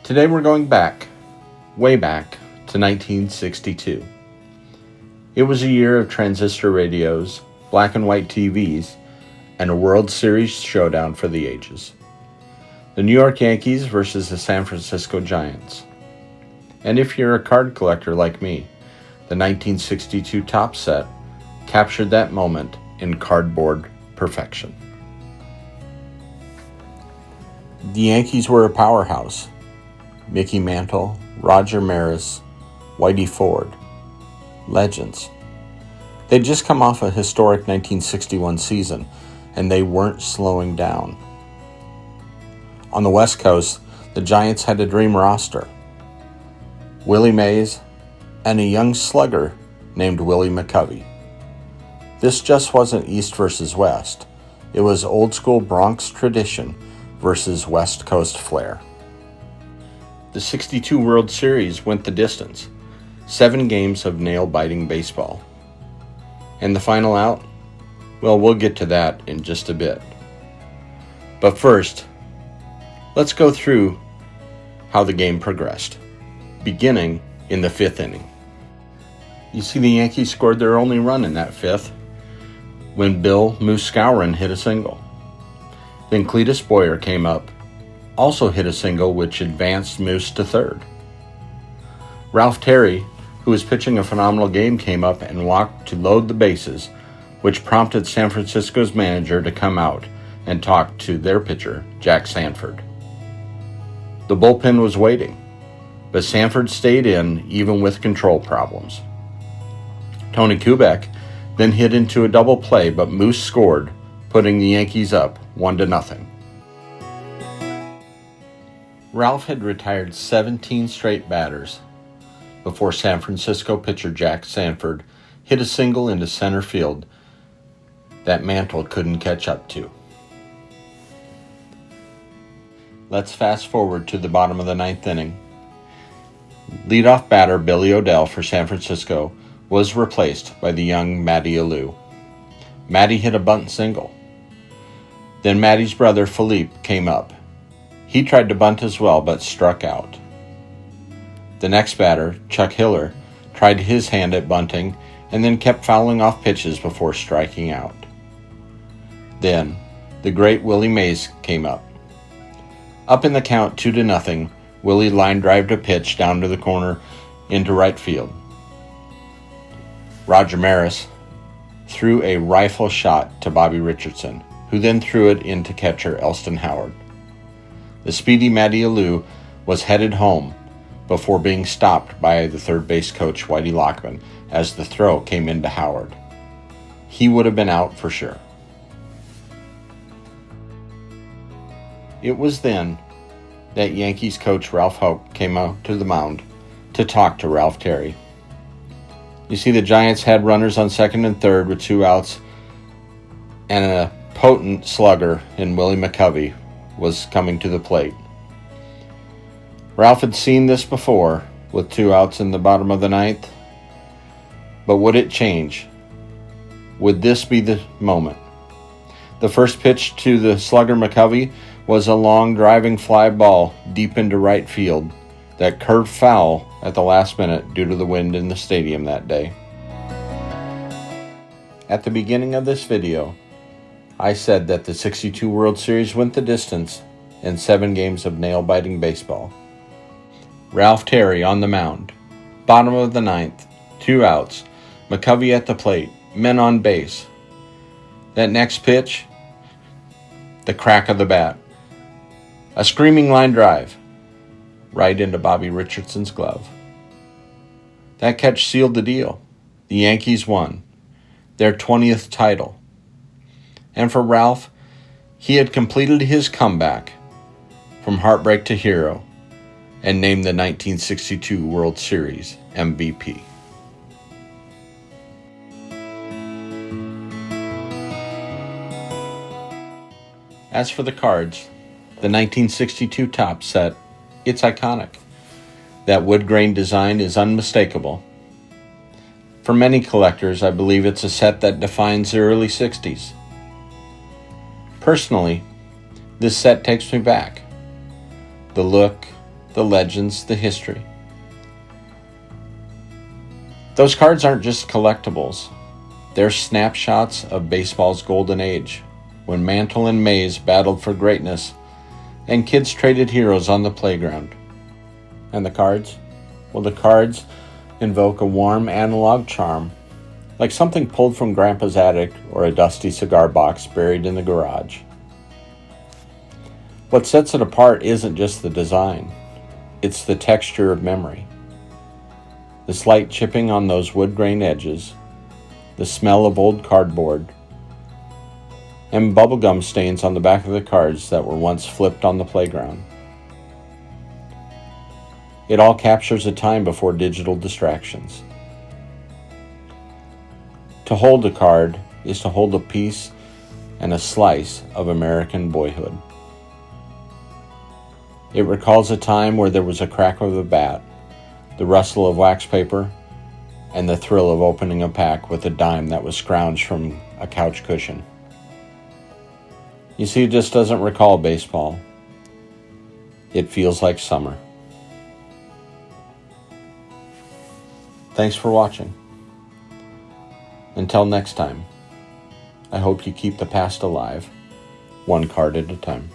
Today we're going back, way back, to 1962. It was a year of transistor radios, black and white TVs, and a World Series showdown for the ages. The New York Yankees versus the San Francisco Giants. And if you're a card collector like me, the 1962 Topps set captured that moment in cardboard perfection. The Yankees were a powerhouse. Mickey Mantle, Roger Maris, Whitey Ford. Legends. They'd just come off a historic 1961 season, and they weren't slowing down. On the West Coast, the Giants had a dream roster. Willie Mays and a young slugger named Willie McCovey. This just wasn't East versus West. It was old school Bronx tradition versus West Coast flair. The 62 World Series went the distance. 7 games of nail-biting baseball. And the final out? Well, we'll get to that in just a bit. But first, let's go through how the game progressed, beginning in the 5th inning. You see, the Yankees scored their only run in that 5th when Bill Moose Skowron hit a single. Then Cletus Boyer came up, also hit a single which advanced Moose to 3rd. Ralph Terry, who was pitching a phenomenal game, came up and walked to load the bases, which prompted San Francisco's manager to come out and talk to their pitcher, Jack Sanford. The bullpen was waiting, but Sanford stayed in even with control problems. Tony Kubek then hit into a double play, but Moose scored, putting the Yankees up 1-0. Ralph had retired 17 straight batters before San Francisco pitcher Jack Sanford hit a single into center field that Mantle couldn't catch up to. Let's fast forward to the bottom of the 9th inning. Leadoff batter Billy O'Dell for San Francisco was replaced by the young Matty Alou. Matty hit a bunt single. Then Matty's brother Philippe came up. He tried to bunt as well, but struck out. The next batter, Chuck Hiller, tried his hand at bunting and then kept fouling off pitches before striking out. Then, the great Willie Mays came up. Up in the count 2-0, Willie line drived a pitch down to the corner into right field. Roger Maris threw a rifle shot to Bobby Richardson, who then threw it into catcher Elston Howard. The speedy Matty Alou was headed home before being stopped by the third base coach Whitey Lockman as the throw came into Howard. He would have been out for sure. It was then that Yankees coach Ralph Houk came out to the mound to talk to Ralph Terry. You see, the Giants had runners on 2nd and 3rd with 2 outs, and a potent slugger in Willie McCovey was coming to the plate. Ralph had seen this before with 2 outs in the bottom of the 9th, but would it change? Would this be the moment? The first pitch to the slugger McCovey was a long driving fly ball deep into right field that curved foul at the last minute due to the wind in the stadium that day. At the beginning of this video, I said that the 62 World Series went the distance in 7 games of nail-biting baseball. Ralph Terry on the mound. Bottom of the 9th, 2 outs. McCovey at the plate, men on base. That next pitch, the crack of the bat. A screaming line drive right into Bobby Richardson's glove. That catch sealed the deal. The Yankees won their 20th title. And for Ralph, he had completed his comeback from heartbreak to hero and named the 1962 World Series MVP. As for the cards, the 1962 Topps set, it's iconic. That wood grain design is unmistakable. For many collectors, I believe it's a set that defines the early 60s. Personally, this set takes me back. The look, the legends, the history. Those cards aren't just collectibles. They're snapshots of baseball's golden age, when Mantle and Mays battled for greatness and kids traded heroes on the playground. And the cards? Well, the cards invoke a warm analog charm, like something pulled from Grandpa's attic or a dusty cigar box buried in the garage. What sets it apart isn't just the design, it's the texture of memory. The slight chipping on those wood grain edges, the smell of old cardboard, and bubblegum stains on the back of the cards that were once flipped on the playground. It all captures a time before digital distractions. To hold a card is to hold a piece and a slice of American boyhood. It recalls a time where there was a crack of a bat, the rustle of wax paper, and the thrill of opening a pack with a dime that was scrounged from a couch cushion. You see, it just doesn't recall baseball. It feels like summer. Thanks for watching. Until next time, I hope you keep the past alive, one card at a time.